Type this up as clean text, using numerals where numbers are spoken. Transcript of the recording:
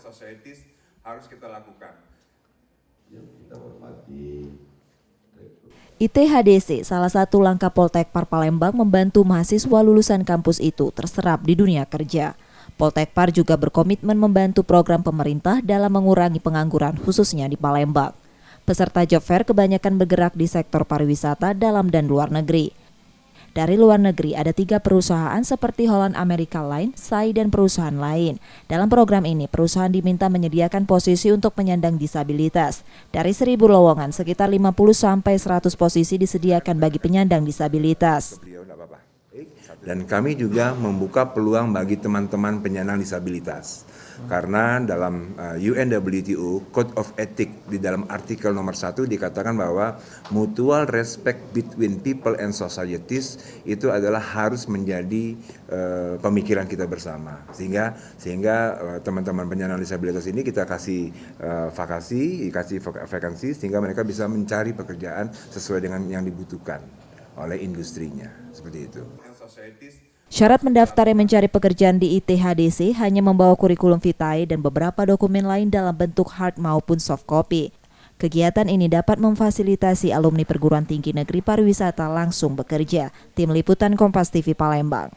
societies harus kita lakukan. ITHDC, salah satu langkah Poltekpar Palembang membantu mahasiswa lulusan kampus itu terserap di dunia kerja. Poltekpar juga berkomitmen membantu program pemerintah dalam mengurangi pengangguran khususnya di Palembang. Peserta job fair kebanyakan bergerak di sektor pariwisata dalam dan luar negeri. Dari luar negeri ada 3 perusahaan seperti Holland America Line, SAI, dan perusahaan lain. Dalam program ini, perusahaan diminta menyediakan posisi untuk penyandang disabilitas. Dari 1.000 lowongan, sekitar 50-100 posisi disediakan bagi penyandang disabilitas. Dan kami juga membuka peluang bagi teman-teman penyandang disabilitas. Karena dalam UNWTO Code of Ethics di dalam artikel nomor 1 dikatakan bahwa mutual respect between people and societies itu adalah harus menjadi pemikiran kita bersama. Sehingga teman-teman penyandang disabilitas ini kita kasih vakansi sehingga mereka bisa mencari pekerjaan sesuai dengan yang dibutuhkan oleh industrinya, seperti itu. Syarat mendaftar yang mencari pekerjaan di ITHDC hanya membawa kurikulum vitae dan beberapa dokumen lain dalam bentuk hard maupun soft copy. Kegiatan ini dapat memfasilitasi alumni perguruan tinggi negeri pariwisata langsung bekerja. Tim Liputan Kompas TV Palembang.